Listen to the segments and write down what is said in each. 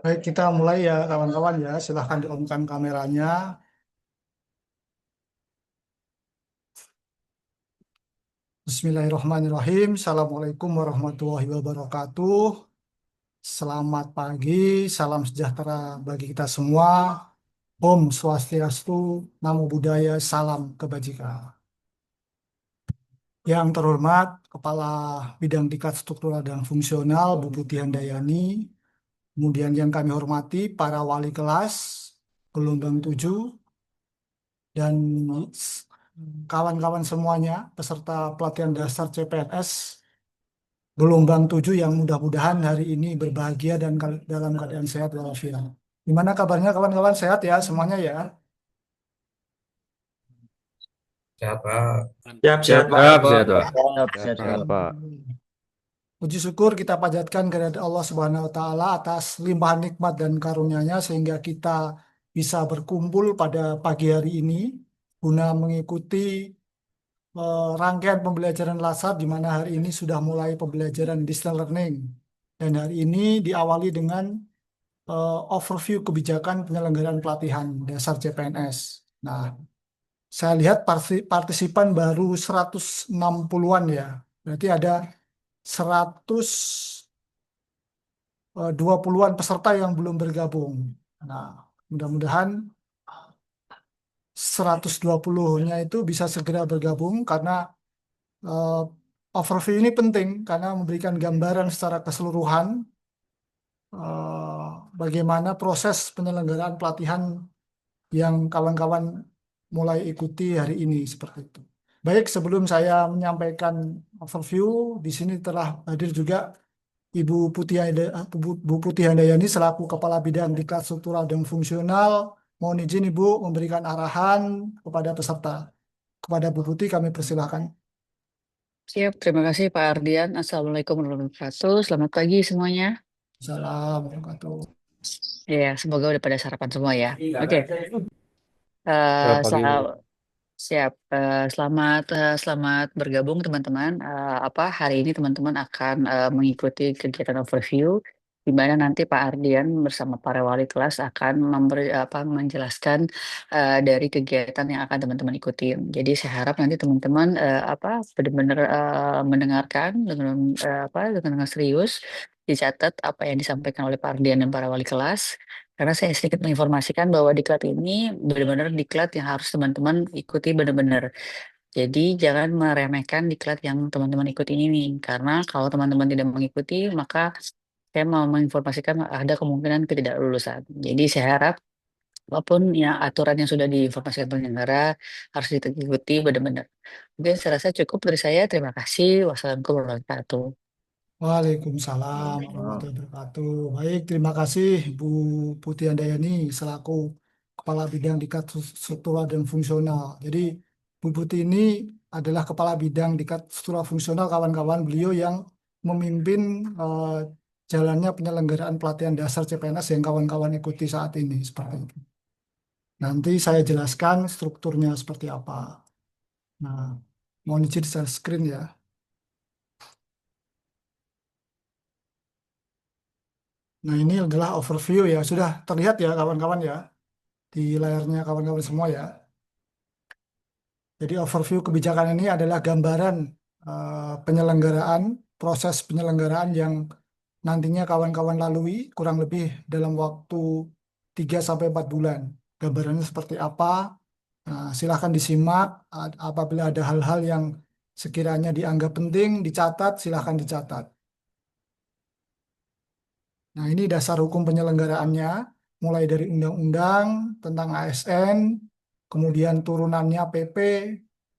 Baik, kita mulai ya kawan-kawan ya. Silahkan di-on-kan kameranya. Bismillahirrahmanirrahim. Assalamualaikum warahmatullahi wabarakatuh. Selamat pagi, salam sejahtera bagi kita semua. Om Swastiastu, Namo Buddhaya, salam kebajikan. Yang terhormat, Kepala Bidang Diklat Struktural dan Fungsional, Bu Putih Handayani. Kemudian yang kami hormati, para wali kelas, gelombang 7, dan kawan-kawan semuanya peserta pelatihan dasar CPNS gelombang 7 yang mudah-mudahan hari ini berbahagia dan dalam keadaan sehat walafiat. Gimana kabarnya kawan-kawan, sehat ya semuanya ya? Siapa? Siap, Siap, siap, Pak. siap, siap, Pak. Siap, Sehat, siap, sehat, siap. Pak. Puji syukur kita panjatkan kepada Allah Subhanahu wa taala atas limpahan nikmat dan karunia-Nya sehingga kita bisa berkumpul pada pagi hari ini guna mengikuti rangkaian pembelajaran LASAR di mana hari ini sudah mulai pembelajaran distance learning. Dan hari ini diawali dengan overview kebijakan penyelenggaraan pelatihan dasar CPNS. Nah, saya lihat partisipan baru 160-an ya. Berarti ada 120-an peserta yang belum bergabung. Nah, mudah-mudahan 120-nya itu bisa segera bergabung karena eh, overview ini penting karena memberikan gambaran secara keseluruhan bagaimana proses penyelenggaraan pelatihan yang kawan-kawan mulai ikuti hari ini seperti itu. Baik, sebelum saya menyampaikan overview, di sini telah hadir juga Bu Putih Handayani selaku Kepala Bidang Diklat Struktural dan Fungsional. Mohon izin Ibu memberikan arahan kepada peserta. Kepada Bu Putih kami persilahkan. Siap, terima kasih Pak Ardian. Assalamualaikum warahmatullahi wabarakatuh. Selamat pagi semuanya. Assalamualaikum. Ya, semoga udah pada sarapan semua ya. Oke, Siap pagi, Bu. selamat siap. Selamat bergabung teman-teman. Hari ini teman-teman akan mengikuti kegiatan overview, di mana nanti Pak Ardian bersama para wali kelas akan menjelaskan dari kegiatan yang akan teman-teman ikuti. Jadi saya harap nanti teman-teman benar-benar mendengarkan dengan serius, dicatat apa yang disampaikan oleh Pak Ardian dan para wali kelas. Karena saya sedikit menginformasikan bahwa diklat ini benar-benar diklat yang harus teman-teman ikuti benar-benar. Jadi jangan meremehkan diklat yang teman-teman ikuti ini nih. Karena kalau teman-teman tidak mengikuti, maka saya mau menginformasikan ada kemungkinan ketidaklulusan. Jadi saya harap apapun yang aturan yang sudah diinformasikan penyelenggara harus diikuti benar-benar. Mungkin saya rasa cukup dari saya. Terima kasih. Wassalamualaikum warahmatullahi wabarakatuh. Waalaikumsalam warahmatullahi wabarakatuh. Baik, terima kasih Bu Putih Handayani selaku Kepala Bidang Diklat Struktural dan Fungsional. Jadi Bu Putih ini adalah Kepala Bidang Diklat Struktural Fungsional kawan-kawan beliau yang memimpin jalannya penyelenggaraan pelatihan dasar CPNS yang kawan-kawan ikuti saat ini seperti itu. Nanti saya jelaskan strukturnya seperti apa. Nah, mohon izin share screen ya. Nah, ini adalah overview ya. Sudah terlihat ya kawan-kawan ya di layarnya kawan-kawan semua ya. Jadi overview kebijakan ini adalah gambaran penyelenggaraan, proses penyelenggaraan yang nantinya kawan-kawan lalui kurang lebih dalam waktu 3 sampai 4 bulan. Gambarannya seperti apa? Nah, silahkan disimak. Apabila ada hal-hal yang sekiranya dianggap penting, dicatat, silahkan dicatat. Nah, ini dasar hukum penyelenggaraannya, mulai dari undang-undang tentang ASN, kemudian turunannya PP,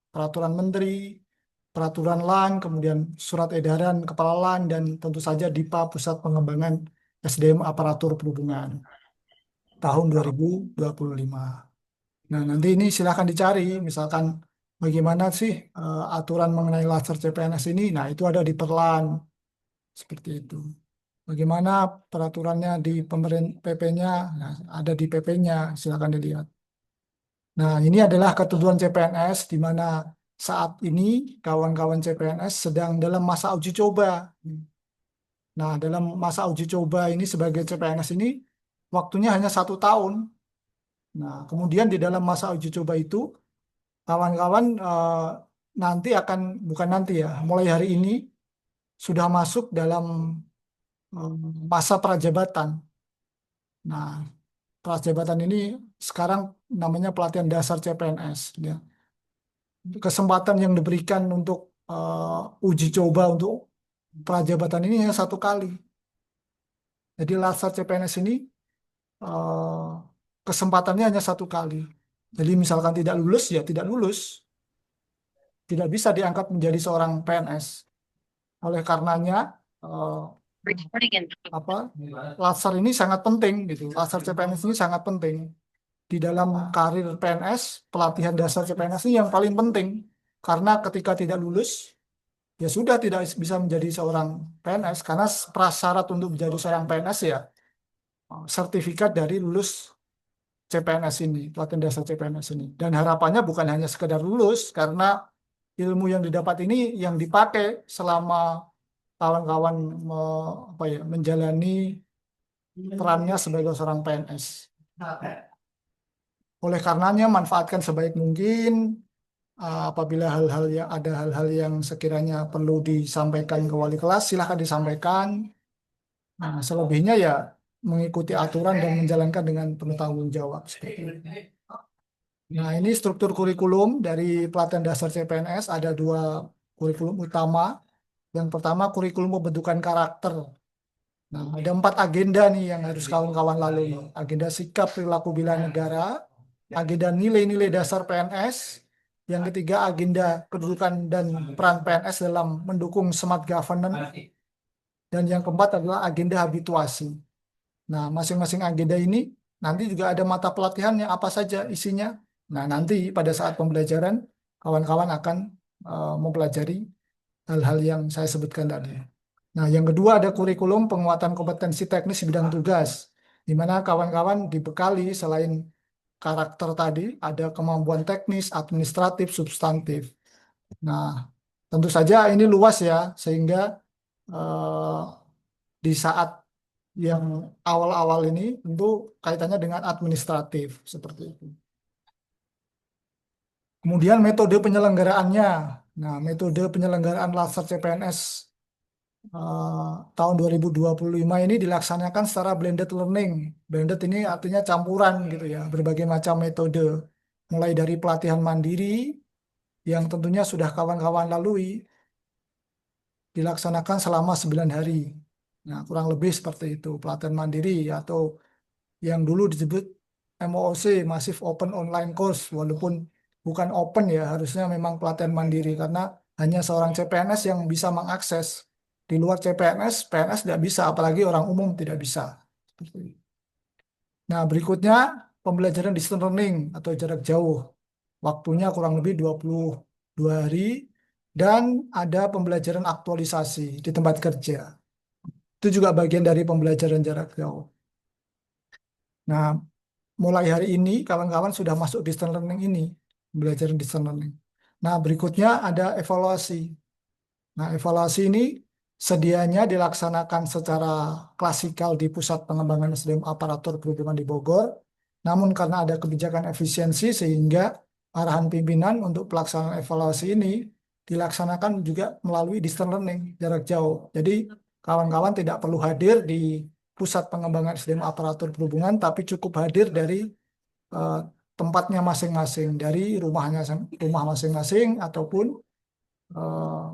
peraturan menteri, peraturan LAN, kemudian surat edaran kepala LAN, dan tentu saja DIPA, Pusat Pengembangan SDM Aparatur Perhubungan, tahun 2025. Nah, nanti ini silahkan dicari, misalkan bagaimana sih aturan mengenai laser CPNS ini, nah itu ada di Perlan, seperti itu. Bagaimana peraturannya di pemerintah PP-nya, nah, ada di PP-nya, silakan dilihat. Nah, ini adalah ketentuan CPNS di mana saat ini kawan-kawan CPNS sedang dalam masa uji coba. Nah, dalam masa uji coba ini sebagai CPNS ini waktunya hanya 1 tahun. Nah, kemudian di dalam masa uji coba itu kawan-kawan nanti akan bukan nanti ya, mulai hari ini sudah masuk dalam eh, masa prajabatan. Nah, prajabatan ini sekarang namanya pelatihan dasar CPNS. Ya. Kesempatan yang diberikan untuk uji coba untuk prajabatan ini hanya 1 kali. Jadi Latsar CPNS ini eh, kesempatannya hanya 1 kali. Jadi misalkan tidak lulus ya tidak lulus, tidak bisa diangkat menjadi seorang PNS. Oleh karenanya eh, apa Latsar ini sangat penting gitu. Latsar CPNS ini sangat penting di dalam karir PNS. Pelatihan dasar CPNS ini yang paling penting karena ketika tidak lulus ya sudah tidak bisa menjadi seorang PNS karena prasyarat untuk menjadi seorang PNS ya sertifikat dari lulus CPNS ini, pelatihan dasar CPNS ini. Dan harapannya bukan hanya sekedar lulus, karena ilmu yang didapat ini yang dipakai selama kawan-kawan menjalani perannya sebagai seorang PNS. Oleh karenanya manfaatkan sebaik mungkin apabila ada hal-hal yang sekiranya perlu disampaikan ke wali kelas, silahkan disampaikan. Nah, selebihnya ya mengikuti aturan dan menjalankan dengan penuh tanggung jawab. Seperti itu. Nah, ini struktur kurikulum dari pelatihan dasar CPNS. Ada 2 kurikulum utama. Yang pertama, kurikulum pembentukan karakter. Nah, ada 4 agenda nih yang harus kawan-kawan lalui. Agenda sikap perilaku bela negara, agenda nilai-nilai dasar PNS, yang ketiga agenda kedudukan dan peran PNS dalam mendukung smart governance, dan yang keempat adalah agenda habituasi. Nah, masing-masing agenda ini nanti juga ada mata pelatihannya apa saja isinya. Nah, nanti pada saat pembelajaran kawan-kawan akan mempelajari hal-hal yang saya sebutkan tadi. Nah, yang kedua ada kurikulum penguatan kompetensi teknis bidang tugas, di mana kawan-kawan dibekali selain karakter tadi ada kemampuan teknis, administratif, substantif. Nah, tentu saja ini luas ya, sehingga eh, di saat yang awal-awal ini tentu kaitannya dengan administratif seperti itu. Kemudian metode penyelenggaraannya. Nah, metode penyelenggaraan Latsar CPNS tahun 2025 ini dilaksanakan secara blended learning. Blended ini artinya campuran gitu ya, berbagai macam metode. Mulai dari pelatihan mandiri yang tentunya sudah kawan-kawan lalui, dilaksanakan selama 9 hari. Nah, kurang lebih seperti itu, pelatihan mandiri atau yang dulu disebut MOOC, Massive Open Online Course, walaupun bukan open ya, harusnya memang pelatihan mandiri karena hanya seorang CPNS yang bisa mengakses. Di luar CPNS, PNS tidak bisa, apalagi orang umum tidak bisa. Seperti itu. Nah, berikutnya pembelajaran distance learning atau jarak jauh. Waktunya kurang lebih 22 hari dan ada pembelajaran aktualisasi di tempat kerja. Itu juga bagian dari pembelajaran jarak jauh. Nah, mulai hari ini kawan-kawan sudah masuk distance learning ini, belajar distance learning. Nah, berikutnya ada evaluasi. Nah, evaluasi ini sedianya dilaksanakan secara klasikal di Pusat Pengembangan SDM Aparatur Perhubungan di Bogor. Namun karena ada kebijakan efisiensi sehingga arahan pimpinan untuk pelaksanaan evaluasi ini dilaksanakan juga melalui distance learning jarak jauh. Jadi kawan-kawan tidak perlu hadir di Pusat Pengembangan SDM Aparatur Perhubungan, tapi cukup hadir dari eh, tempatnya masing-masing, dari rumah masing-masing ataupun eh,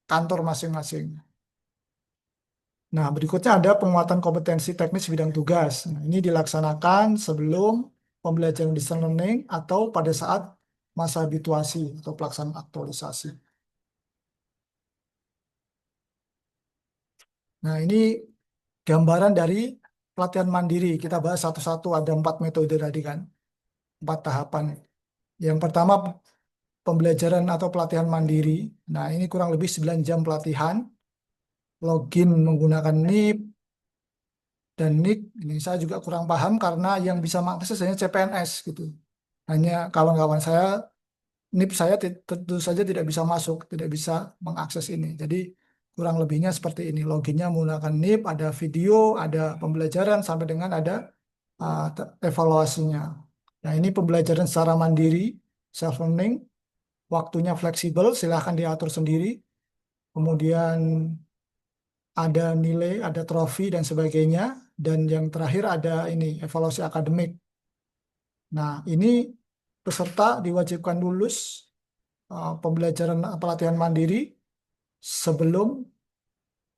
kantor masing-masing. Nah, berikutnya ada penguatan kompetensi teknis bidang tugas. Nah, ini dilaksanakan sebelum pembelajaran distance learning atau pada saat masa habituasi atau pelaksanaan aktualisasi. Nah, ini gambaran dari pelatihan mandiri. Kita bahas satu-satu, ada 4 metode tadi kan, 4 tahapan. Yang pertama pembelajaran atau pelatihan mandiri. Nah, ini kurang lebih 9 jam pelatihan. Login menggunakan NIP dan NIK. Ini saya juga kurang paham karena yang bisa mengakses hanya CPNS gitu. Hanya kawan-kawan saya, NIP saya tentu saja tidak bisa masuk, tidak bisa mengakses ini. Jadi Kurang lebihnya seperti ini. Loginnya menggunakan NIP, ada video, ada pembelajaran, sampai dengan ada evaluasinya. Nah, ini pembelajaran secara mandiri, self-learning, waktunya fleksibel, silahkan diatur sendiri. Kemudian ada nilai, ada trofi, dan sebagainya. Dan yang terakhir ada ini, evaluasi akademik. Nah, ini peserta diwajibkan lulus pembelajaran pelatihan mandiri sebelum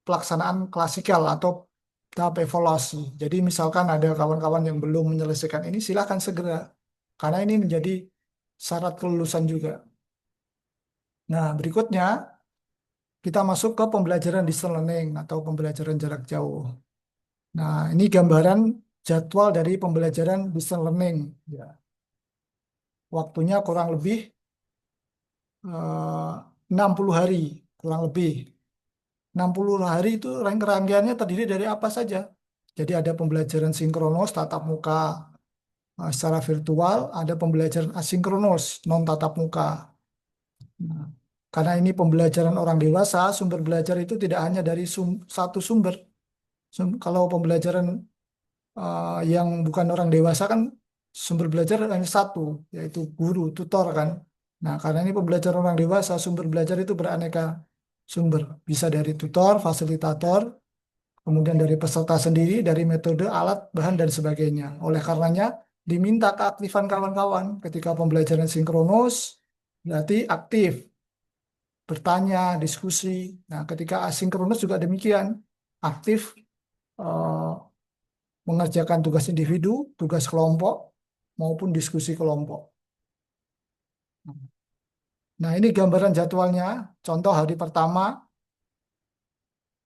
pelaksanaan klasikal atau tahap evaluasi. Jadi misalkan ada kawan-kawan yang belum menyelesaikan ini, silakan segera. Karena ini menjadi syarat kelulusan juga. Nah, berikutnya kita masuk ke pembelajaran distance learning atau pembelajaran jarak jauh. Nah, ini gambaran jadwal dari pembelajaran distance learning. Ya. Waktunya kurang lebih 60 hari, kurang lebih. 60 hari itu rangkaiannya terdiri dari apa saja. Jadi ada pembelajaran sinkronos tatap muka secara virtual, ada pembelajaran asinkronos non tatap muka. Nah, karena ini pembelajaran orang dewasa, sumber belajar itu tidak hanya dari satu sumber. Kalau pembelajaran yang bukan orang dewasa kan sumber belajar hanya satu, yaitu guru, tutor kan. Nah, karena ini pembelajaran orang dewasa, sumber belajar itu beraneka sumber. Bisa dari tutor, fasilitator, kemudian dari peserta sendiri, dari metode, alat, bahan, dan sebagainya. Oleh karenanya, diminta keaktifan kawan-kawan ketika pembelajaran sinkronus, berarti aktif, bertanya, diskusi. Nah, ketika asinkronus juga demikian, aktif eh, mengerjakan tugas individu, tugas kelompok, maupun diskusi kelompok. Nah, ini gambaran jadwalnya. Contoh hari pertama,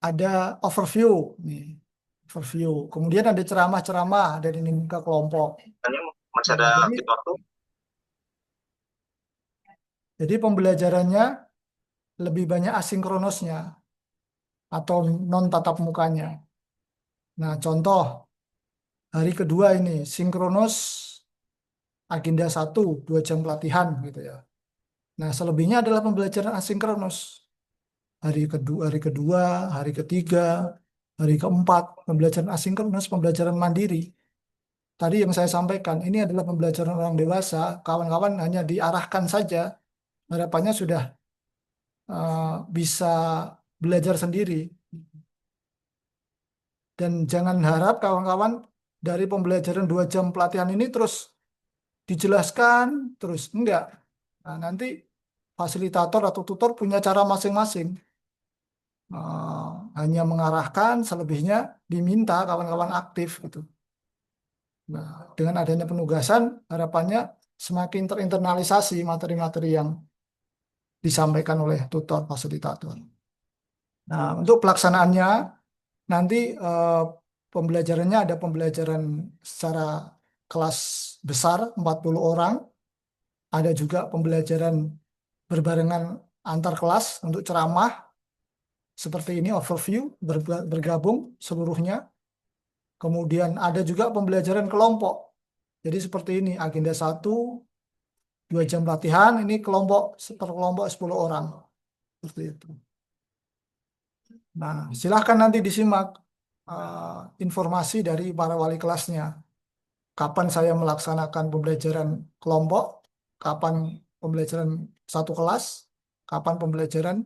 ada overview. Nih, overview. Kemudian ada ceramah-ceramah dari ke kelompok. Masih Nah, ada jadi, fit waktu. jadi pembelajarannya lebih banyak asinkronosnya atau non tatap mukanya. Nah, contoh hari kedua ini sinkronos agenda 1, 2 jam pelatihan gitu ya. Nah, selebihnya adalah pembelajaran asinkronos. Hari kedua, hari ketiga, hari keempat, pembelajaran asinkronos, pembelajaran mandiri. Tadi yang saya sampaikan, ini adalah pembelajaran orang dewasa, kawan-kawan hanya diarahkan saja, harapannya sudah bisa belajar sendiri. Dan jangan harap kawan-kawan dari pembelajaran 2 jam pelatihan ini terus dijelaskan, terus enggak. Nah, nanti fasilitator atau tutor punya cara masing-masing. Hanya mengarahkan, selebihnya diminta kawan-kawan aktif gitu. Nah, dengan adanya penugasan, harapannya semakin terinternalisasi materi-materi yang disampaikan oleh tutor fasilitator. Nah, untuk pelaksanaannya nanti pembelajarannya ada pembelajaran secara kelas besar 40 orang, ada juga pembelajaran berbarengan antar kelas untuk ceramah seperti ini overview bergabung seluruhnya. Kemudian ada juga pembelajaran kelompok. Jadi seperti ini agenda 1, 2 jam latihan, ini kelompok per kelompok 10 orang. Seperti itu. Nah, silahkan nanti disimak informasi dari para wali kelasnya. Kapan saya melaksanakan pembelajaran kelompok, kapan pembelajaran satu kelas, kapan pembelajaran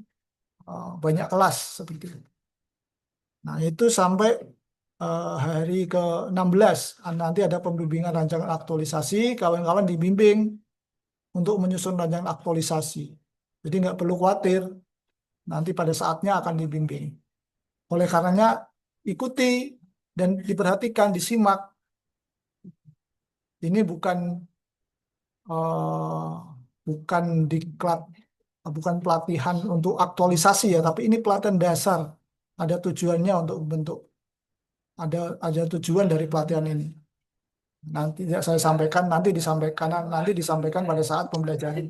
banyak kelas seperti itu. Nah, itu sampai hari ke-16. Nanti ada pembimbingan rancangan aktualisasi, kawan-kawan dibimbing untuk menyusun rancangan aktualisasi. Jadi nggak perlu khawatir, nanti pada saatnya akan dibimbing. Oleh karenanya, ikuti dan diperhatikan, disimak. Ini eh, bukan diklat, bukan pelatihan untuk aktualisasi ya, tapi ini pelatihan dasar. Ada tujuannya untuk membentuk, ada tujuan dari pelatihan ini. Nanti ya saya sampaikan, nanti disampaikan pada saat pembelajaran.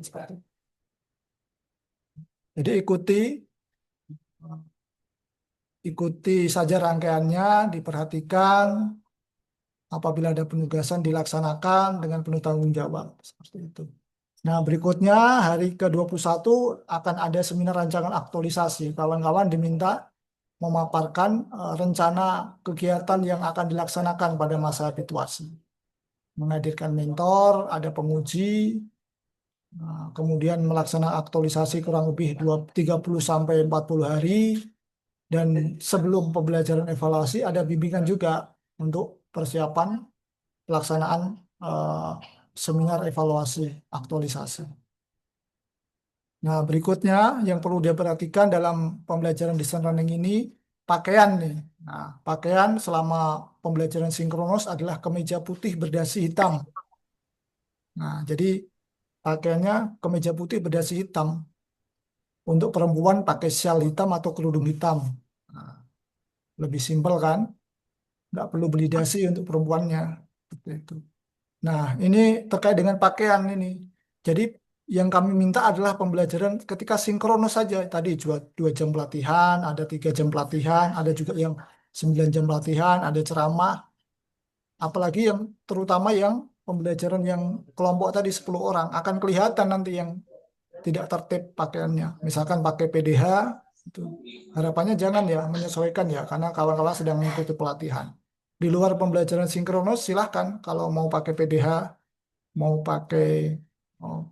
Jadi ikuti saja rangkaiannya, diperhatikan. Apabila ada penugasan dilaksanakan dengan penuh tanggung jawab. Seperti itu. Nah, berikutnya hari ke-21 akan ada seminar rancangan aktualisasi. Kawan-kawan diminta memaparkan rencana kegiatan yang akan dilaksanakan pada masa habituasi. Menghadirkan mentor, ada penguji, kemudian melaksanakan aktualisasi kurang lebih 30 sampai 40 hari, dan sebelum pembelajaran evaluasi ada bimbingan juga untuk persiapan pelaksanaan eh, seminar evaluasi aktualisasi. Nah, berikutnya yang perlu diperhatikan dalam pembelajaran distance learning ini, pakaian nih. Nah, pakaian selama pembelajaran sinkronus adalah kemeja putih berdasi hitam. Nah, jadi pakaiannya kemeja putih berdasi hitam. Untuk perempuan pakai syal hitam atau kerudung hitam. Nah, lebih simpel kan? Nggak perlu beli dasi untuk perempuannya. Seperti itu. Nah, ini terkait dengan pakaian ini. Jadi yang kami minta adalah pembelajaran ketika sinkronus saja. Tadi 2 jam pelatihan, ada 3 jam pelatihan, ada juga yang 9 jam pelatihan, ada ceramah. Apalagi yang terutama yang pembelajaran yang kelompok tadi 10 orang akan kelihatan nanti yang tidak tertib pakaiannya. Misalkan pakai PDH, itu harapannya jangan ya, menyesuaikan ya, karena kawan-kawan sedang mengikuti pelatihan. Di luar pembelajaran sinkronus silahkan kalau mau pakai PDH, mau pakai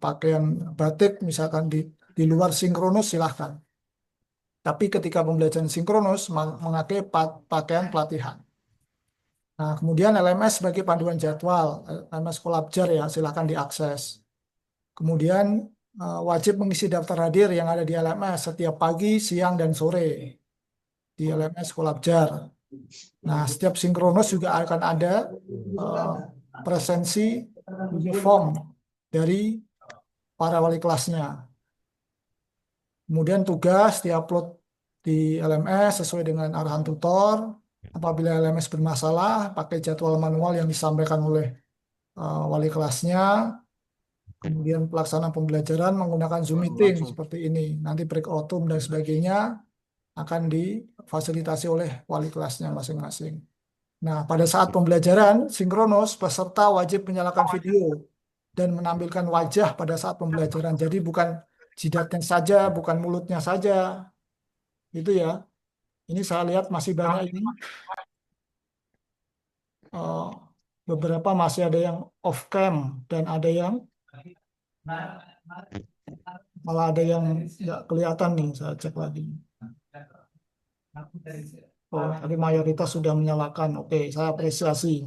pakaian batik misalkan di luar sinkronus silahkan. Tapi ketika pembelajaran sinkronus memakai pakaian pelatihan. Nah, kemudian LMS sebagai panduan jadwal, LMS Kolabjar ya silahkan diakses. Kemudian wajib mengisi daftar hadir yang ada di LMS setiap pagi, siang, dan sore di LMS Kolabjar. Nah, setiap sinkronus juga akan ada eh, presensi uniform dari para wali kelasnya. Kemudian tugas diupload di LMS sesuai dengan arahan tutor. Apabila LMS bermasalah, pakai jadwal manual yang disampaikan oleh wali kelasnya. Kemudian pelaksanaan pembelajaran menggunakan Zoom meeting seperti ini. Nanti breakout room dan sebagainya akan difasilitasi oleh wali kelasnya masing-masing. Nah, pada saat pembelajaran sinkronus, peserta wajib menyalakan video dan menampilkan wajah pada saat pembelajaran. Jadi bukan jidatnya saja, bukan mulutnya saja. Itu ya. Ini saya lihat masih banyak ini. eh, Beberapa masih ada yang off cam dan ada yang malah ada yang nggak kelihatan nih. Saya cek lagi. Oh, tadi mayoritas sudah menyalakan. Oke, saya apresiasi.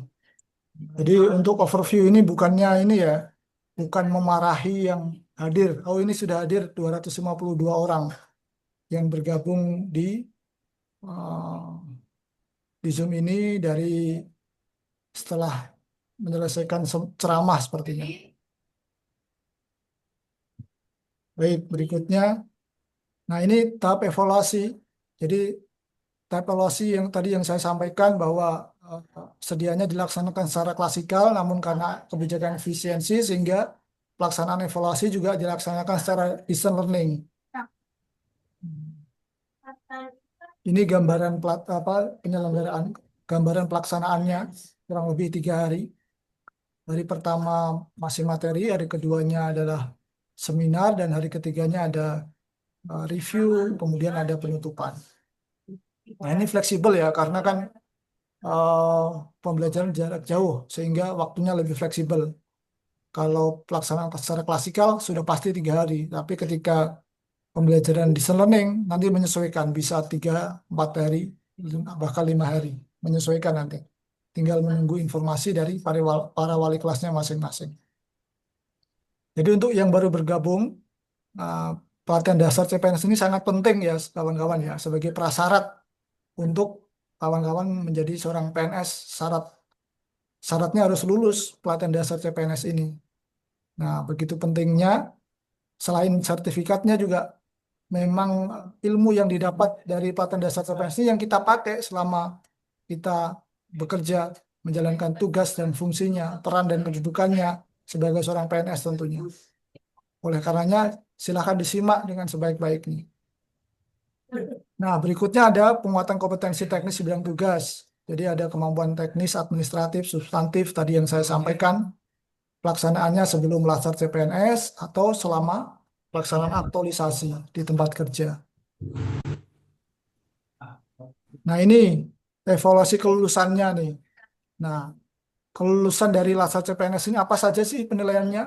Jadi untuk overview ini bukannya ini ya, bukan memarahi yang hadir. Oh, ini sudah hadir 252 orang yang bergabung eh, di Zoom ini dari setelah menyelesaikan ceramah sepertinya. Baik, berikutnya. Nah, ini tahap evaluasi. Jadi tahap evaluasi yang tadi yang saya sampaikan bahwa sedianya dilaksanakan secara klasikal, namun karena kebijakan efisiensi sehingga pelaksanaan evaluasi juga dilaksanakan secara distance learning. Ini gambaran penyelenggaraan, gambaran pelaksanaannya kurang lebih 3 hari. Hari pertama masih materi, hari keduanya adalah seminar, dan hari ketiganya ada review, kemudian ada penutupan. Nah, ini fleksibel ya, karena kan eh, pembelajaran jarak jauh, sehingga waktunya lebih fleksibel. Kalau pelaksanaan secara klasikal sudah pasti 3 hari, tapi ketika pembelajaran distance learning nanti menyesuaikan, bisa 3, 4 hari, bahkan 5 hari, menyesuaikan nanti. Tinggal menunggu informasi dari para wali kelasnya masing-masing. Jadi untuk yang baru bergabung, eh, pelatihan dasar CPNS ini sangat penting ya kawan-kawan ya, sebagai prasyarat untuk kawan-kawan menjadi seorang PNS. Syaratnya harus lulus pelatihan dasar CPNS ini. Nah, begitu pentingnya, selain sertifikatnya juga memang ilmu yang didapat dari pelatihan dasar CPNS ini yang kita pakai selama kita bekerja, menjalankan tugas dan fungsinya, peran dan kedudukannya sebagai seorang PNS tentunya. Oleh karenanya, silakan disimak dengan sebaik-baiknya. Nah, berikutnya ada penguatan kompetensi teknis di bidang tugas. Jadi ada kemampuan teknis, administratif, substantif tadi yang saya sampaikan. pelaksanaannya sebelum lasar CPNS atau selama pelaksanaan aktualisasi di tempat kerja. Nah, ini evaluasi kelulusannya nih. Nah, kelulusan dari lasar CPNS ini apa saja sih penilaiannya?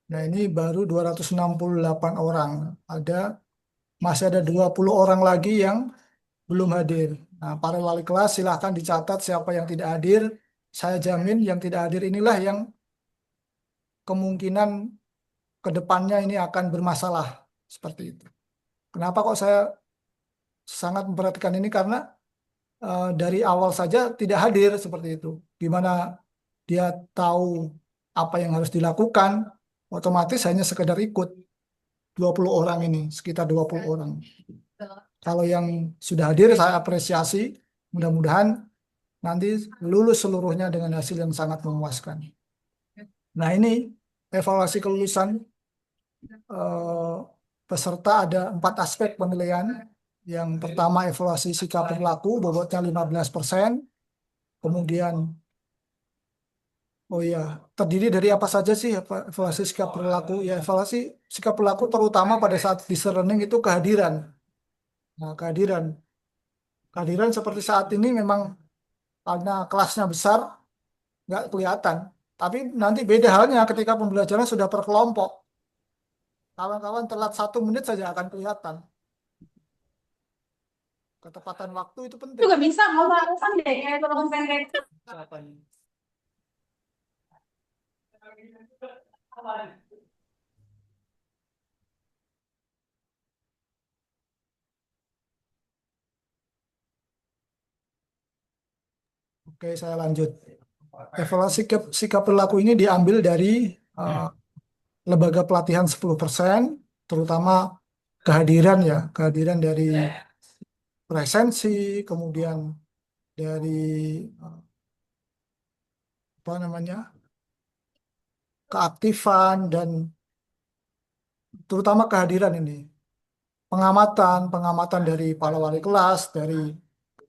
Nah, ini baru 268 orang. Masih ada 20 orang lagi yang belum hadir. Nah, para wali kelas silahkan dicatat siapa yang tidak hadir. Saya jamin yang tidak hadir inilah yang kemungkinan ke depannya ini akan bermasalah. Seperti itu. Kenapa kok saya sangat memperhatikan ini? Karena dari awal saja tidak hadir seperti itu. Gimana dia tahu apa yang harus dilakukan, otomatis hanya sekedar ikut 20 orang ini, sekitar 20 orang. Kalau yang sudah hadir saya apresiasi, mudah-mudahan nanti lulus seluruhnya dengan hasil yang sangat memuaskan. Nah, ini evaluasi kelulusan eh, peserta ada 4 aspek penilaian. Yang pertama evaluasi sikap perilaku, bobotnya 15%. Kemudian, oh ya, terdiri dari apa saja sih evaluasi sikap perilaku? Ya, evaluasi sikap perilaku terutama pada saat discerning itu kehadiran. Nah, kehadiran. Kehadiran seperti saat ini memang karena kelasnya besar, nggak kelihatan. Tapi nanti beda halnya ketika pembelajaran sudah per kelompok. Kawan-kawan telat 1 menit saja akan kelihatan. Ketepatan waktu itu penting. Juga bisa nggak usah alasan deh kayak kalau pendek. Siapa ini? Oke, saya lanjut. Evaluasi sikap perilaku ini diambil dari lembaga pelatihan 10%, terutama kehadiran ya, kehadiran dari presensi, kemudian dari apa namanya, keaktifan dan terutama kehadiran ini. Pengamatan dari para wali kelas, dari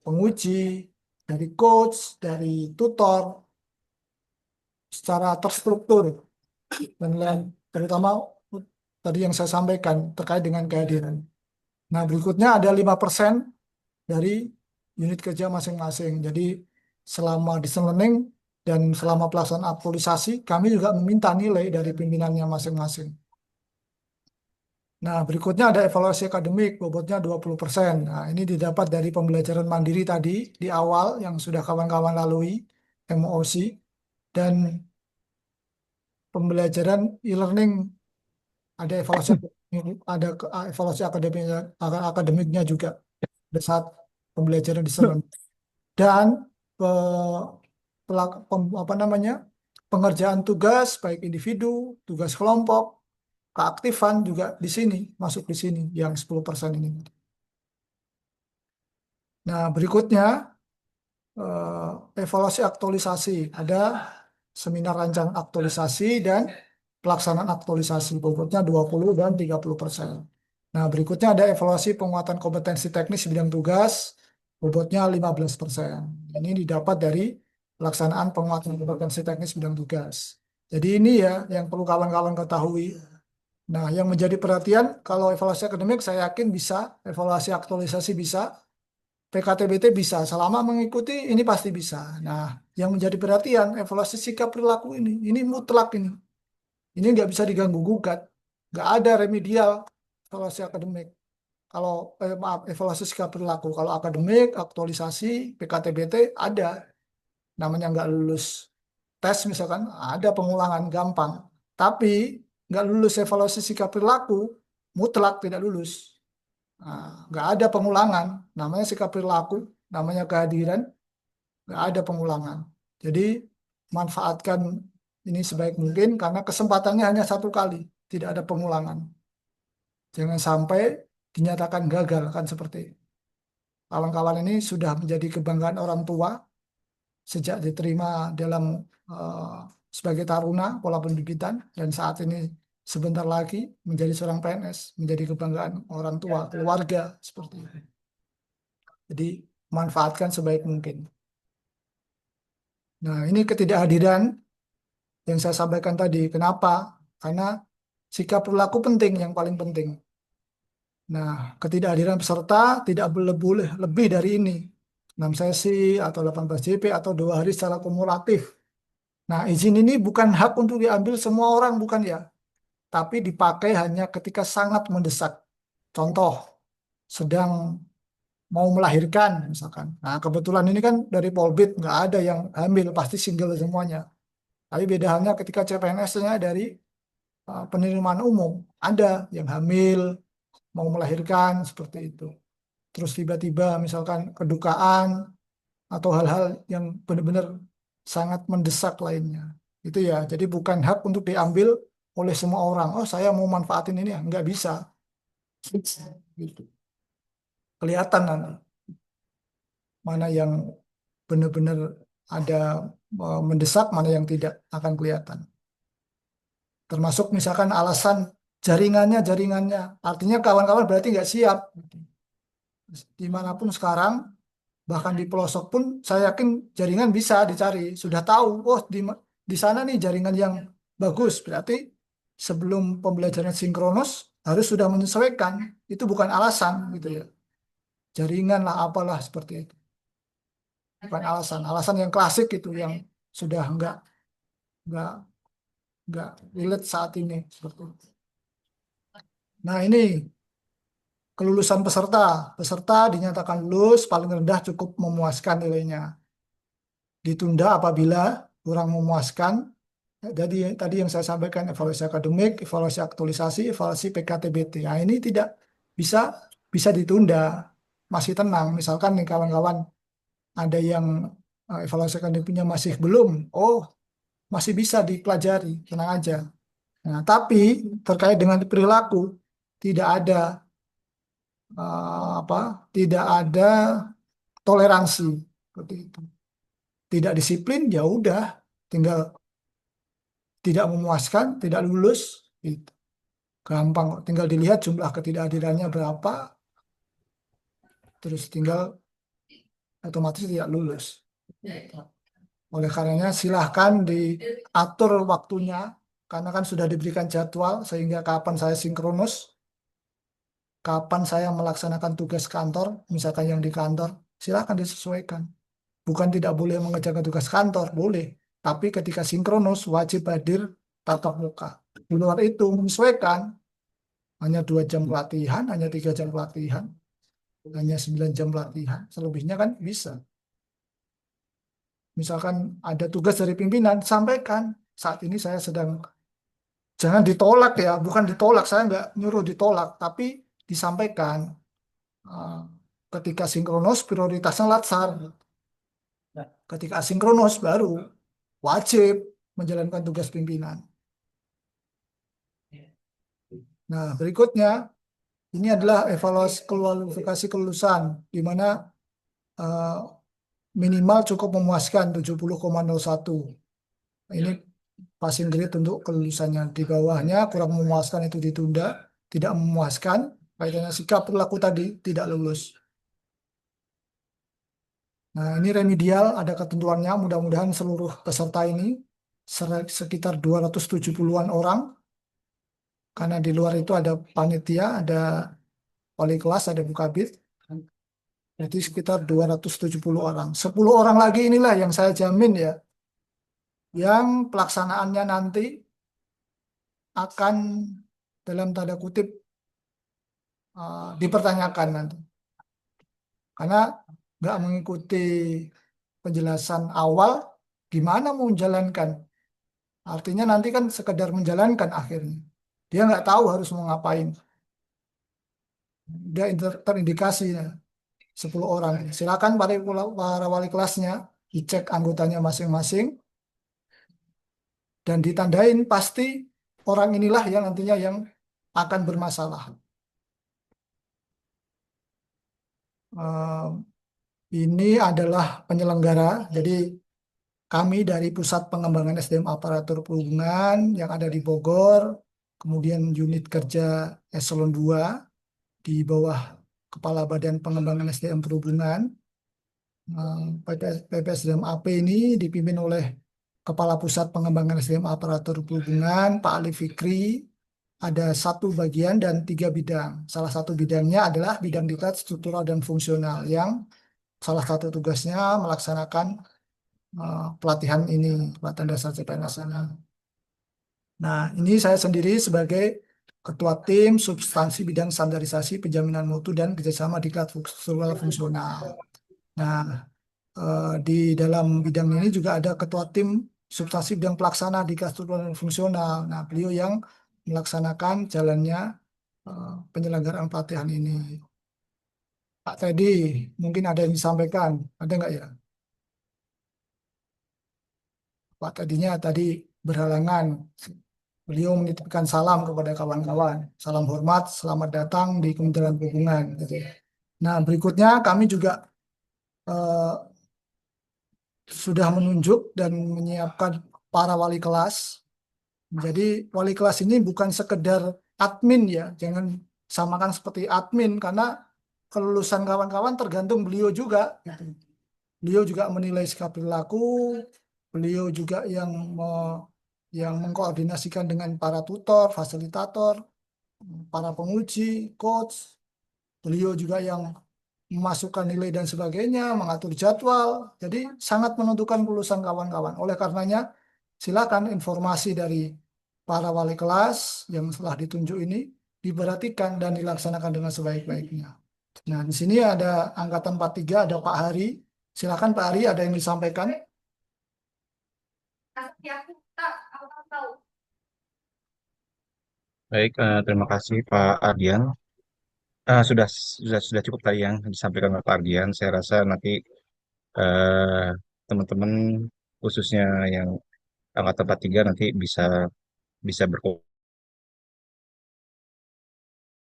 penguji, dari coach, dari tutor, secara terstruktur dan terutama tadi yang saya sampaikan terkait dengan kehadiran. Nah, berikutnya ada 5% dari unit kerja masing-masing. Jadi selama distance learning dan selama pelaksanaan aktualisasi, kami juga meminta nilai dari pimpinannya masing-masing. Nah, berikutnya ada evaluasi akademik, bobotnya 20%. Nah, ini didapat dari pembelajaran mandiri tadi di awal yang sudah kawan-kawan lalui, MOOC, dan pembelajaran e-learning, ada evaluasi akademiknya juga pada saat pembelajaran di sana. Dan apa namanya, pengerjaan tugas baik individu, tugas kelompok, keaktifan juga di sini, masuk di sini yang 10% ini. Nah, berikutnya evaluasi aktualisasi. Ada seminar rancang aktualisasi dan pelaksanaan aktualisasi, bobotnya 20 dan 30%. Nah, berikutnya ada evaluasi penguatan kompetensi teknis di bidang tugas, bobotnya 15%. Ini didapat dari pelaksanaan penguatan kompetensi teknis bidang tugas. Jadi ini ya yang perlu kawan-kawan ketahui. Nah, yang menjadi perhatian kalau evaluasi akademik saya yakin bisa, evaluasi aktualisasi bisa, PKTBT bisa, selama mengikuti ini pasti bisa. Nah, yang menjadi perhatian evaluasi sikap perilaku ini mutlak ini. Ini nggak bisa diganggu gugat, nggak ada remedial evaluasi akademik. Kalau maaf, evaluasi sikap perilaku. Kalau akademik, aktualisasi, PKTBT ada, namanya nggak lulus tes misalkan, ada pengulangan gampang. Tapi nggak lulus evaluasi sikap perilaku, mutlak tidak lulus. Nah, nggak ada pengulangan, namanya sikap perilaku, namanya kehadiran, nggak ada pengulangan. Jadi manfaatkan ini sebaik mungkin karena kesempatannya hanya 1 kali, tidak ada pengulangan. Jangan sampai dinyatakan gagal kan seperti itu. Kawan-kawan ini sudah menjadi kebanggaan orang tua sejak diterima dalam eh, sebagai taruna pola pendidikan dan saat ini sebentar lagi menjadi seorang PNS, menjadi kebanggaan orang tua, keluarga seperti itu. Jadi manfaatkan sebaik mungkin. Nah, ini ketidakhadiran yang saya sampaikan tadi. Kenapa? Karena sikap perilaku penting, yang paling penting. Nah, ketidakhadiran peserta tidak boleh lebih dari ini. 6 sesi atau 18 JP atau 2 hari secara kumulatif. Nah, izin ini bukan hak untuk diambil semua orang, bukan ya. Tapi dipakai hanya ketika sangat mendesak. Contoh, sedang mau melahirkan misalkan. Nah, kebetulan ini kan dari Polbit nggak ada yang hamil, pasti single semuanya. Tapi beda halnya ketika CPNS-nya dari penerimaan umum. Ada yang hamil, mau melahirkan, seperti itu. Terus tiba-tiba misalkan kedukaan atau hal-hal yang benar-benar sangat mendesak lainnya. Itu ya, jadi bukan hak untuk diambil oleh semua orang. Oh, saya mau manfaatin ini ya, nggak bisa. Gitu. Kelihatan nanti mana yang benar-benar ada mendesak, mana yang tidak akan kelihatan. Termasuk misalkan alasan jaringannya, artinya kawan-kawan berarti nggak siap. Dimanapun sekarang, bahkan di pelosok pun saya yakin jaringan bisa dicari. Sudah tahu, oh di sana nih jaringan yang bagus. Berarti sebelum pembelajaran sinkronus harus sudah menyesuaikan. Itu bukan alasan gitu ya. Jaringan lah apalah seperti itu. Bukan alasan. Alasan yang klasik itu yang sudah nggak nggak relate saat ini seperti itu. Nah, ini kelulusan peserta. Peserta dinyatakan lulus paling rendah cukup memuaskan nilainya. Ditunda apabila kurang memuaskan. Jadi tadi yang saya sampaikan evaluasi akademik, evaluasi aktualisasi, evaluasi PKTBT. Nah, ini tidak bisa bisa ditunda. Masih tenang. Misalkan nih kawan-kawan ada yang evaluasi akademiknya masih belum. Oh, masih bisa dipelajari, tenang aja. Nah, tapi terkait dengan perilaku tidak ada apa? Tidak ada toleransi seperti itu. Tidak disiplin, ya udah, tinggal tidak memuaskan, tidak lulus, gitu. Gampang, tinggal dilihat jumlah ketidakhadirannya berapa, terus tinggal otomatis tidak lulus. Oleh karenanya silahkan diatur waktunya, karena kan sudah diberikan jadwal sehingga kapan saya sinkronus, kapan saya melaksanakan tugas kantor, misalkan yang di kantor, silahkan disesuaikan. Bukan tidak boleh mengerjakan tugas kantor, boleh. Tapi ketika sinkronus wajib hadir tatap muka. Di luar itu menyesuaikan, hanya 2 jam pelatihan, hanya 3 jam pelatihan, hanya 9 jam pelatihan, selebihnya kan bisa. Misalkan ada tugas dari pimpinan, sampaikan. Saat ini saya sedang, jangan ditolak ya, bukan ditolak, saya nggak nyuruh ditolak, tapi disampaikan. Eh, Ketika sinkronus prioritasnya latsar. Ketika asinkronus baru wajib menjalankan tugas pimpinan. Nah, berikutnya ini adalah evaluasi kualifikasi kelulusan, di mana eh, minimal cukup memuaskan 70,01. Ini passing grade untuk kelulusannya. Di bawahnya kurang memuaskan itu ditunda, tidak memuaskan, kaitannya sikap perilaku tadi tidak lulus. Nah, ini remedial, ada ketentuannya. Mudah-mudahan seluruh peserta ini sekitar 270-an orang, karena di luar itu ada panitia, ada wali kelas, ada bukabit. Jadi sekitar 270 orang. 10 orang lagi inilah yang saya jamin ya, yang pelaksanaannya nanti akan dalam tanda kutip dipertanyakan nanti. Karena nggak mengikuti penjelasan awal, gimana mau menjalankan? Artinya nanti kan sekedar menjalankan akhirnya. Dia nggak tahu harus mau ngapain. Dia terindikasi ya, 10 orang. Silakan para wali kelasnya dicek anggotanya masing-masing dan ditandain pasti orang inilah yang nantinya yang akan bermasalah. Ini adalah penyelenggara, jadi kami dari Pusat Pengembangan SDM Aparatur Perhubungan yang ada di Bogor, kemudian unit kerja Eselon 2 di bawah Kepala Badan Pengembangan SDM Perhubungan, PPSDM AP ini dipimpin oleh Kepala Pusat Pengembangan SDM Aparatur Perhubungan, Pak Ali Fikri. Ada 1 bagian dan 3 bidang. Salah satu bidangnya adalah bidang diklat struktural dan fungsional yang salah satu tugasnya melaksanakan pelatihan ini, pelatihan dasar CPNS nasional. Nah, ini saya sendiri sebagai Ketua Tim Substansi Bidang Standarisasi Penjaminan Mutu dan Kerjasama Diklat Struktural Fungsional. Nah, di dalam bidang ini juga ada Ketua Tim Substansi Bidang Pelaksana Diklat Struktural dan Fungsional. Nah, beliau yang melaksanakan jalannya penyelenggaraan pelatihan ini. Pak Teddy, mungkin ada yang disampaikan, ada nggak ya? Pak Teddy-nya tadi berhalangan. Beliau menitipkan salam kepada kawan-kawan. Salam hormat, selamat datang di Kementerian Perhubungan. Gitu. Nah, berikutnya kami juga eh, sudah menunjuk dan menyiapkan para wali kelas. Jadi wali kelas ini bukan sekedar admin ya, jangan samakan seperti admin karena kelulusan kawan-kawan tergantung beliau juga. Gitu. Beliau juga menilai sikap perilaku, beliau juga yang mengkoordinasikan dengan para tutor, fasilitator, para penguji, coach. Beliau juga yang memasukkan nilai dan sebagainya, mengatur jadwal. Jadi sangat menentukan kelulusan kawan-kawan. Oleh karenanya, silakan informasi dari para wali kelas yang telah ditunjuk ini diperhatikan dan dilaksanakan dengan sebaik-baiknya. Nah, di sini ada angkatan 43, ada Pak Hari. Silakan Pak Hari, ada yang disampaikan? Baik, terima kasih Pak Ardian. Sudah cukup tadi yang disampaikan oleh Pak Ardian. Saya rasa nanti eh, teman-teman khususnya yang angkatan 43 nanti bisa bisa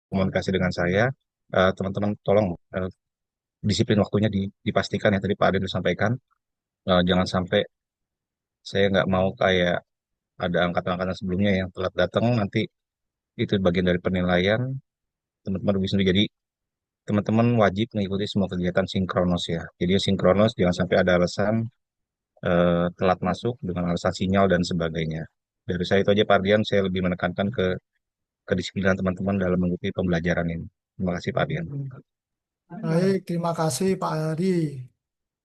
berkomunikasi dengan saya. Teman-teman tolong disiplin waktunya dipastikan ya tadi Pak Ardian disampaikan. Jangan sampai saya nggak mau kayak ada angkatan-angkatan sebelumnya yang telat datang nanti itu bagian dari penilaian teman-teman rugi sendiri. Jadi teman-teman wajib mengikuti semua kegiatan sinkronos ya. Jadi sinkronos jangan sampai ada alasan telat masuk dengan alasan sinyal dan sebagainya. Dari saya itu aja Pak Ardian, saya lebih menekankan ke kedisiplinan teman-teman dalam mengikuti pembelajaran ini. Terima kasih Pak Ardian. Baik, terima kasih Pak Hari.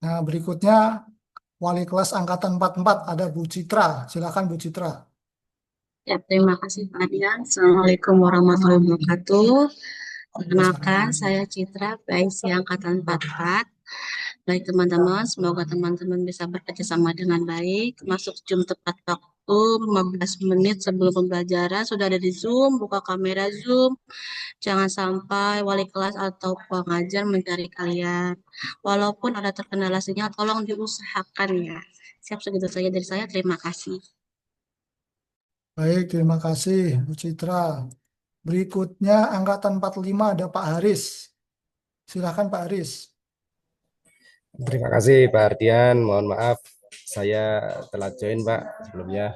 Nah, berikutnya Wali kelas angkatan 44 ada Bu Citra. Silakan Bu Citra. Ya, terima kasih Pak Adian. Assalamualaikum warahmatullahi wabarakatuh. Perkenalkan, saya Citra, PIC Angkatan 44. Baik teman-teman, semoga teman-teman bisa bekerja sama dengan baik. Masuk Zoom tepat waktu, 15 menit sebelum pembelajaran. Sudah ada di Zoom, buka kamera Zoom. Jangan sampai wali kelas atau pengajar mencari kalian. Walaupun ada terkendala sinyal, tolong diusahakan ya. Siap, segitu saja dari saya. Terima kasih. Baik, terima kasih Bu Citra. Berikutnya angkatan 45 ada Pak Haris. Silakan Pak Haris. Terima kasih Pak Ardian. Mohon maaf saya telat join Pak sebelumnya.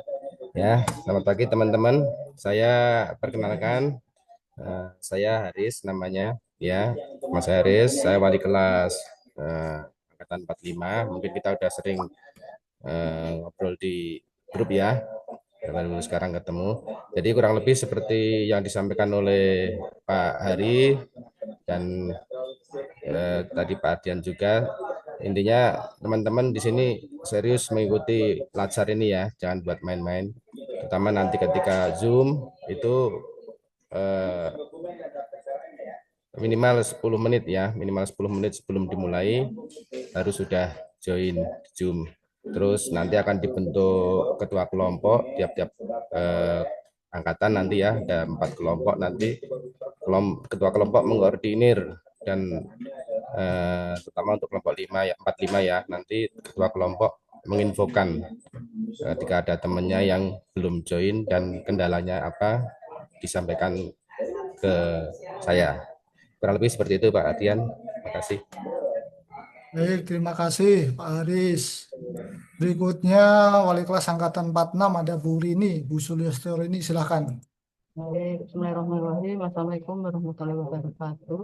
Ya, selamat pagi teman-teman. Saya perkenalkan, saya Haris namanya. Ya, Mas Haris. Saya wali kelas angkatan 45. Mungkin kita udah sering ngobrol di grup ya. Baru sekarang ketemu. Jadi kurang lebih seperti yang disampaikan oleh Pak Hari dan tadi Pak Ardian juga. Intinya teman-teman di sini serius mengikuti Latsar ini ya, jangan buat main-main. Terutama nanti ketika Zoom itu minimal 10 menit ya, minimal 10 menit sebelum dimulai harus sudah join Zoom. Terus nanti akan dibentuk ketua kelompok tiap-tiap angkatan nanti ya, ada 4 kelompok nanti ketua kelompok mengkoordinir dan terutama untuk kelompok 5 ya 45 ya, nanti ketua kelompok menginfokan ketika ada temannya yang belum join dan kendalanya apa disampaikan ke saya. Kurang lebih seperti itu Pak Ardian. Terima kasih. Baik, terima kasih Pak Haris. Berikutnya Wali kelas angkatan 46 ada Bu Rini. Bu Sulistiawati, silakan. Baik, Bismillahirrahmanirrahim. Assalamualaikum warahmatullahi wabarakatuh.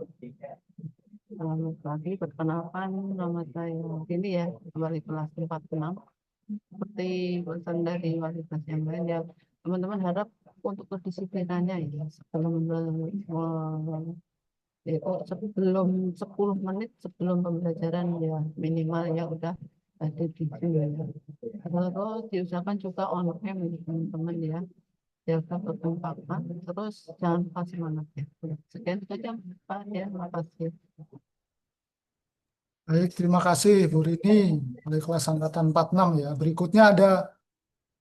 selamat pagi. Perkenalkan, nama saya ini ya, wali kelas 46. Seperti pesan dari wali kelas yang lain ya, teman-teman harap untuk kedisiplinannya ya, sebelum 10 menit sebelum pembelajaran ya minimal ya udah ada di Zoom ya. Terus diusahakan juga on cam ya, teman-teman ya. Jaga kekompakan, terus jangan lupa semangat ya. Sekian saja Pak ya, terima kasih. Baik, terima kasih Bu Rini dari kelas angkatan 46 ya. Berikutnya ada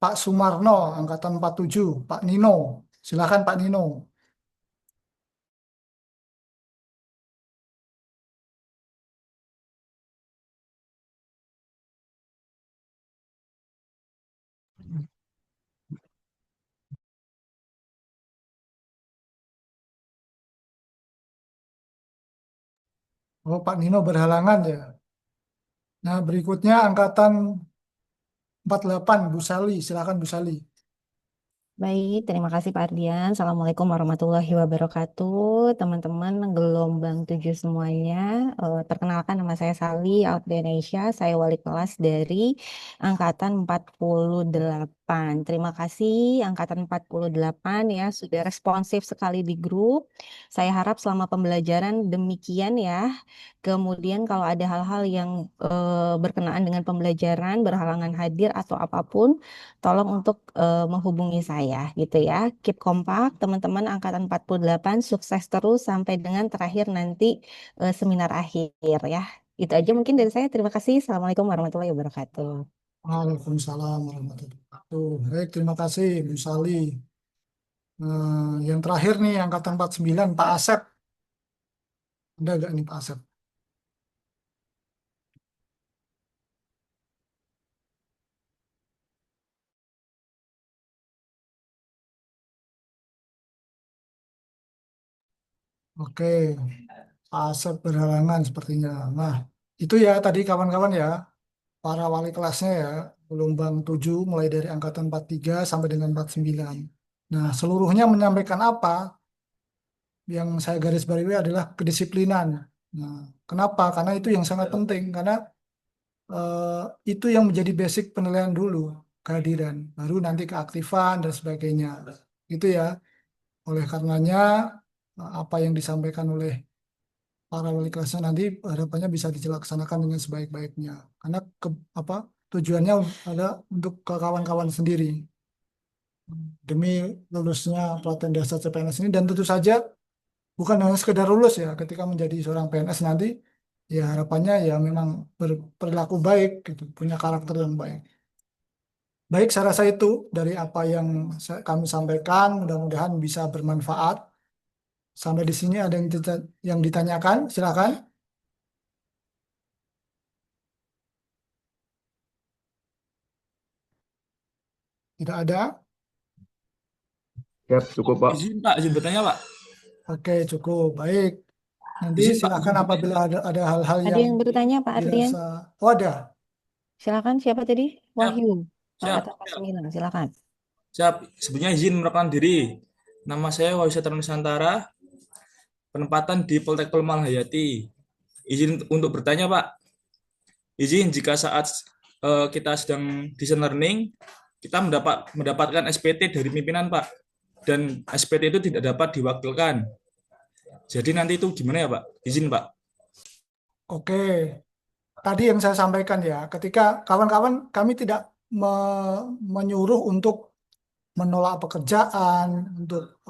Pak Sumarno angkatan 47, Pak Nino. Silakan Pak Nino. Oh, Pak Nino berhalangan ya. Nah, berikutnya angkatan 48, Bu Sali. Silakan Bu Sali. Baik, terima kasih Pak Ardian. Assalamualaikum warahmatullahi wabarakatuh. Teman-teman gelombang 7 semuanya. Perkenalkan nama saya Sali Alfianisha. Saya wali kelas dari Angkatan 48. Terima kasih Angkatan 48 ya, sudah responsif sekali di grup. Saya harap selama pembelajaran demikian ya. Kemudian kalau ada hal-hal yang berkenaan dengan pembelajaran, berhalangan hadir atau apapun, tolong untuk menghubungi saya gitu ya. Keep kompak teman-teman angkatan 48, sukses terus sampai dengan terakhir nanti seminar akhir ya. Itu aja mungkin dari saya. Terima kasih. Assalamualaikum warahmatullahi wabarakatuh. Waalaikumsalam warahmatullahi wabarakatuh. Baik, terima kasih Bu Sali. Yang terakhir nih angkatan 49, Pak Asep. Ada nggak nih Pak Asep? Oke, Pak Asep berhalangan sepertinya. Nah, itu ya tadi kawan-kawan ya, para wali kelasnya ya, gelombang 7 mulai dari angkatan 43 sampai dengan 49. Nah, seluruhnya menyampaikan apa? Yang saya garis bawahi adalah kedisiplinan. Nah, kenapa? Karena itu yang sangat penting. Karena itu yang menjadi basic penilaian dulu, kehadiran. Baru nanti keaktifan dan sebagainya. Itu ya. Oleh karenanya, apa yang disampaikan oleh para wali kelasnya nanti harapannya bisa dilaksanakan dengan sebaik-baiknya. Karena apa tujuannya adalah untuk ke kawan-kawan sendiri demi lulusnya pelatihan dasar CPNS ini, dan tentu saja bukan hanya sekedar lulus ya, ketika menjadi seorang PNS nanti ya harapannya ya memang berperilaku baik gitu, punya karakter yang baik. Baik, saya rasa itu dari apa yang kami sampaikan, mudah-mudahan bisa bermanfaat. Sampai di sini ada yang ditanyakan, silakan. Tidak ada. Siap, cukup Pak. Izin Pak, izin bertanya Pak. Oke, cukup. Baik. Nanti Izin, Pak. silakan apabila ada hal-hal Ada yang bertanya Pak Ardian? dirasa. Oh, ada. Silakan, siapa tadi? Wahyu. Siap. Angkatan 49. Silakan. Siap, sebenarnya izin merupakan diri. Nama saya Wahyu Satria Nusantara, penempatan di Poltek Pelumal Hayati. Izin untuk bertanya Pak. Izin jika saat kita sedang desain learning, kita mendapatkan SPT dari pimpinan Pak, dan SPT itu tidak dapat diwakilkan. Jadi nanti itu gimana ya Pak? Izin Pak. Oke. Tadi yang saya sampaikan ya, ketika kawan-kawan kami tidak menyuruh untuk menolak pekerjaan, untuk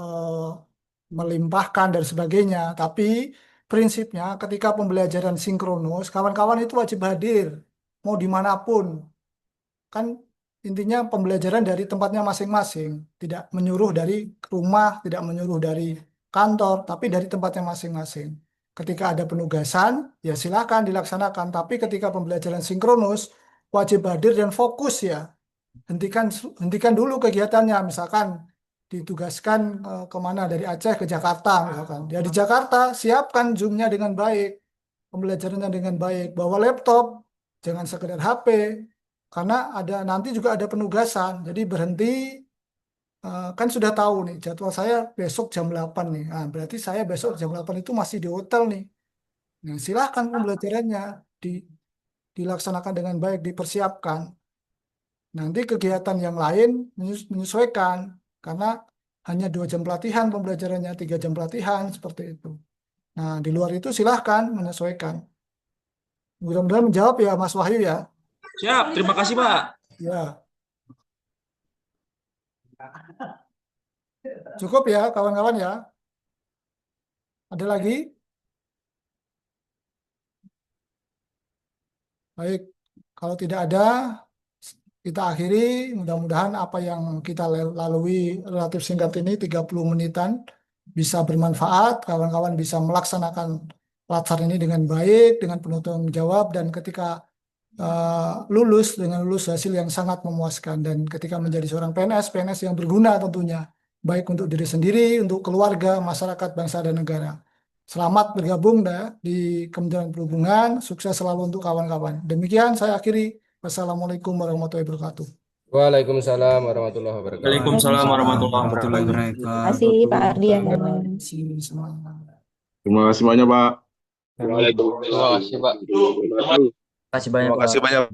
melimpahkan dan sebagainya. Tapi prinsipnya ketika pembelajaran sinkronus, kawan-kawan itu wajib hadir, mau dimanapun. Kan intinya pembelajaran dari tempatnya masing-masing, tidak menyuruh dari rumah, tidak menyuruh dari kantor, tapi dari tempatnya masing-masing. Ketika ada penugasan, ya silakan dilaksanakan. Tapi ketika pembelajaran sinkronus, wajib hadir dan fokus ya. Hentikan dulu kegiatannya. Misalkan ditugaskan kemana dari Aceh ke Jakarta, misalkan. Ya di Jakarta, siapkan Zoom-nya dengan baik, pembelajarannya dengan baik. Bawa laptop, jangan sekedar HP. Karena nanti juga ada penugasan. Jadi berhenti, kan sudah tahu nih jadwal saya besok jam 8 nih. Nah, berarti saya besok jam 8 itu masih di hotel nih. Nah, silahkan pembelajarannya dilaksanakan dengan baik, dipersiapkan. Nanti kegiatan yang lain menyesuaikan, karena hanya 2 jam pelatihan pembelajarannya, 3 jam pelatihan, seperti itu. Nah, di luar itu silahkan menyesuaikan. Mudah-mudahan menjawab ya Mas Wahyu ya. Siap, terima kasih Pak. Ya, cukup ya kawan-kawan ya. Ada lagi? Baik, kalau tidak ada, kita akhiri. Mudah-mudahan apa yang kita lalui relatif singkat ini, 30 menitan, bisa bermanfaat. Kawan-kawan bisa melaksanakan pelajaran ini dengan baik, dengan penuh tanggung jawab, dan ketika lulus hasil yang sangat memuaskan, dan ketika menjadi seorang PNS yang berguna tentunya, baik untuk diri sendiri, untuk keluarga, masyarakat, bangsa, dan negara. Selamat bergabung di Kementerian Perhubungan, sukses selalu untuk kawan-kawan. Demikian saya akhiri. Wassalamualaikum warahmatullahi wabarakatuh. Waalaikumsalam warahmatullahi wabarakatuh. Waalaikumsalam warahmatullahi Terima wabarakatuh. kasih Pak Ardian. Semuanya. Terima kasih banyak, Pak. Terima kasih, Pak. Terima kasih banyak.